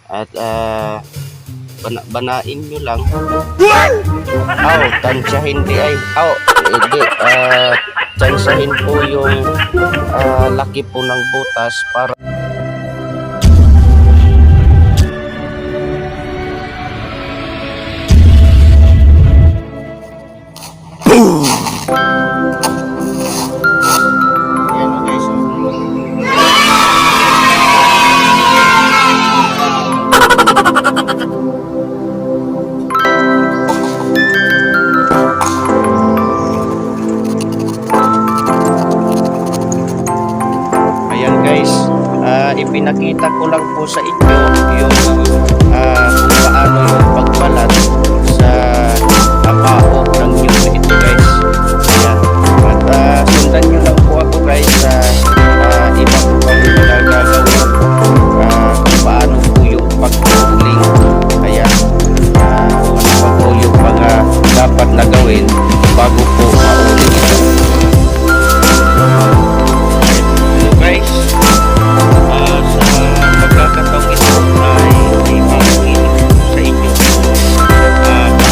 At banain nyo lang. Tansyahin di ay. Hindi. Tansyahin po yung laki po ng butas para Ayan o guys. Ayan guys, ipinakita ko lang po sa inyo yung kung paano yung pagbalat sa paok ng new na ito guys. Ayan. At sundan nyo lang po ako guys sa iba po pang mga gagawin kung paano po yung pag-cooling. Ayan. Ano pa po yung mga dapat na gawin bago po mauling ito. Hello guys. Sa pagkakataong ito ay ipapakita ko sa inyo paano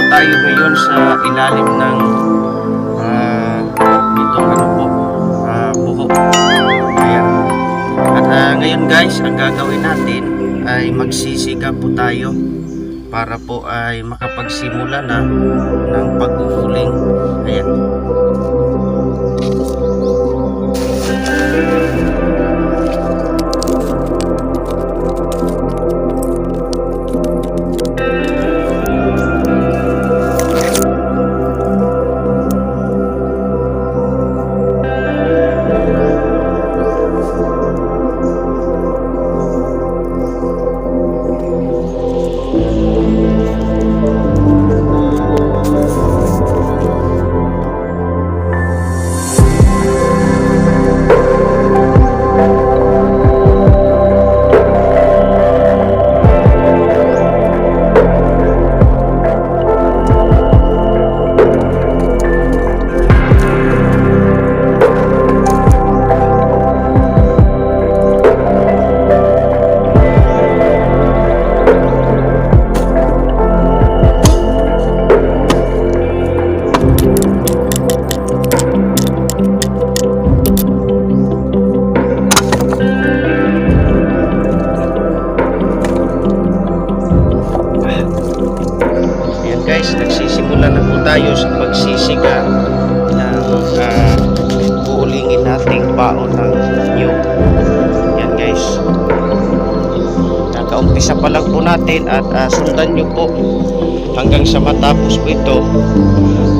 tayo ngayon sa ilalim ng itong ano po, buho. Ayan. At ngayon guys, ang gagawin natin ay magsisiga po tayo para po ay makapagsimula na ng pag-uuling. Ayan. Guys, nagsisimula na po tayo sa pagsisiga ng uulingin nating baon ng niyog. Yan guys, nakaumpisa pa lang po natin at sundan nyo po hanggang sa matapos po ito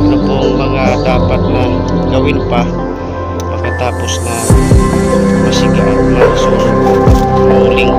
ano pong mga dapat na gawin pa pagkatapos na masiga at masusunod po uuling.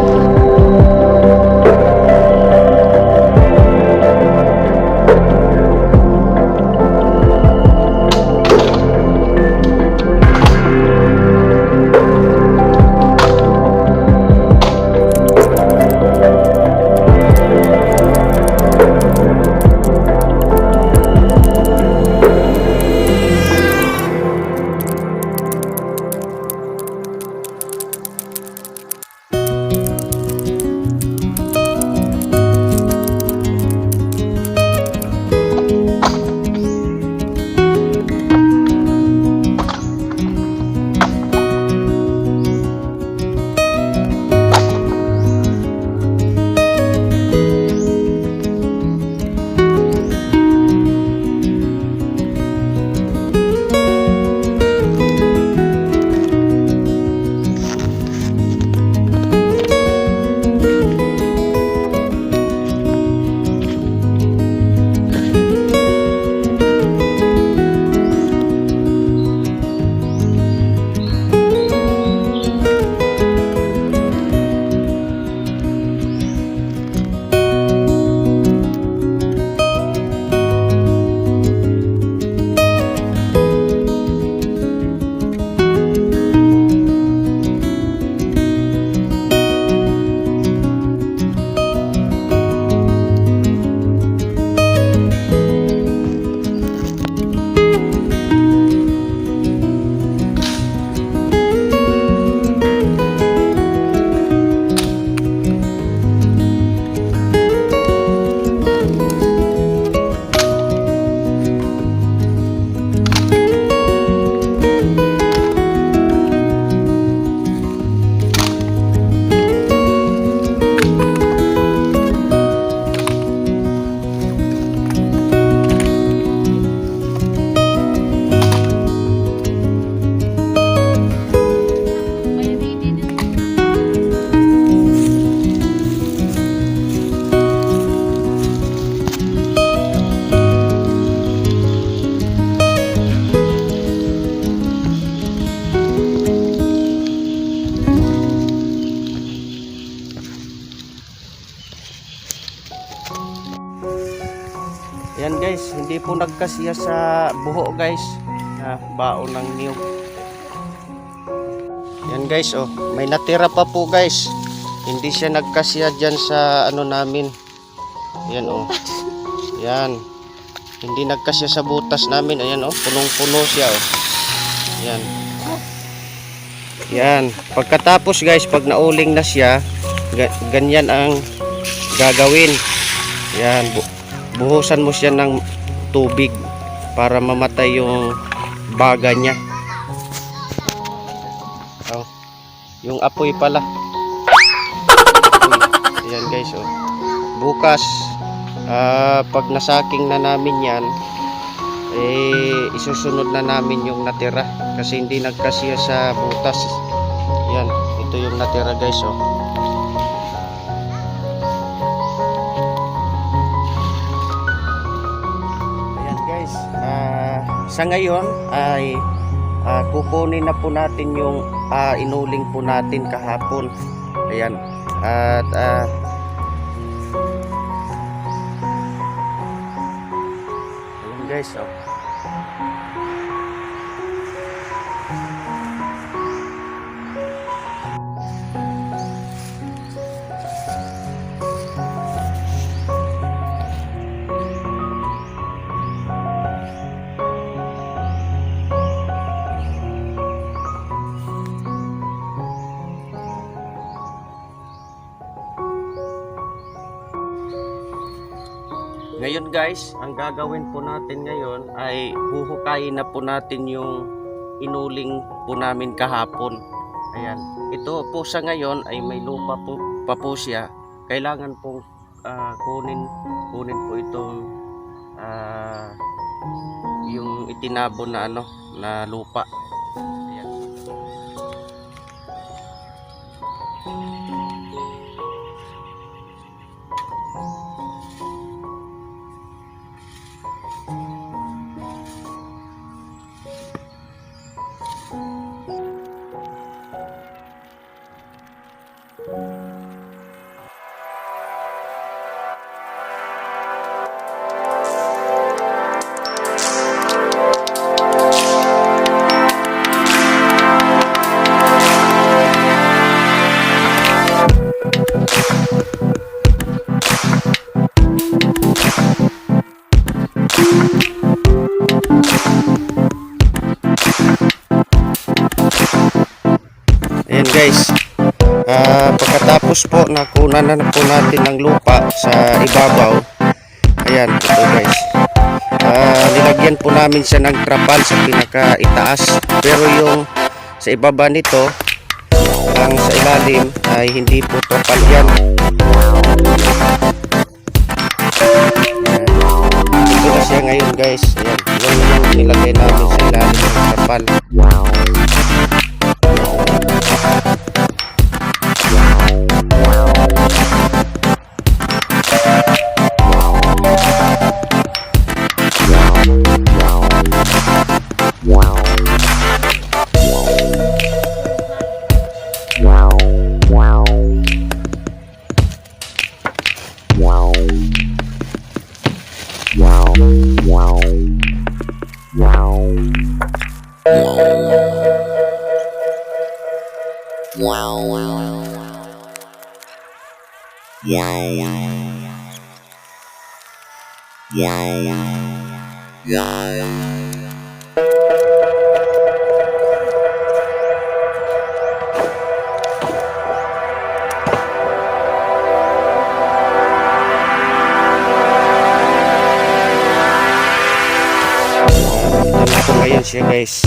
Yan guys, hindi po nagkasiya sa buho guys na baon ng niyog. Yan guys, oh, may natira pa po guys. Hindi siya nagkasiya dyan sa ano namin. Yan oh. Yan. Hindi nagkasiya sa butas namin. Ayan oh, punong-puno siya oh. Yan. Yan. Pagkatapos guys, pag nauling na siya, ganyan ang gagawin. Yan. buhusan mo siya ng tubig para mamatay yung baga niya. Oh, yung apoy pala. Ayan guys, oh. Bukas pag nasaking na namin yan, isusunod na namin yung natira kasi hindi nagkasya sa butas. Yan, ito yung natira guys, oh. Ayan guys, sa ngayon ay kukunin na po natin yung inuling po natin kahapon. Ayan, at ayan guys, oh. Ngayon guys, ang gagawin po natin ngayon ay huhukayin na po natin yung inuling po namin kahapon. Ayan. Ito po sa ngayon ay may lupa po, pa po siya. Kailangan pong kunin po itong yung itinabon na na lupa. Ayan. Ayan guys, pagkatapos po nakunan na po natin ng lupa sa ibabaw. Ayan, ito guys, nilagyan po namin siya ng trapal sa pinakaitaas, pero yung sa ibaba nito, ang sa ilalim ay hindi po trapal yan. Ito na siya ngayon guys. Ayan, yung nilagay namin sa ilalim ng trapal. Ito ngayon siya guys.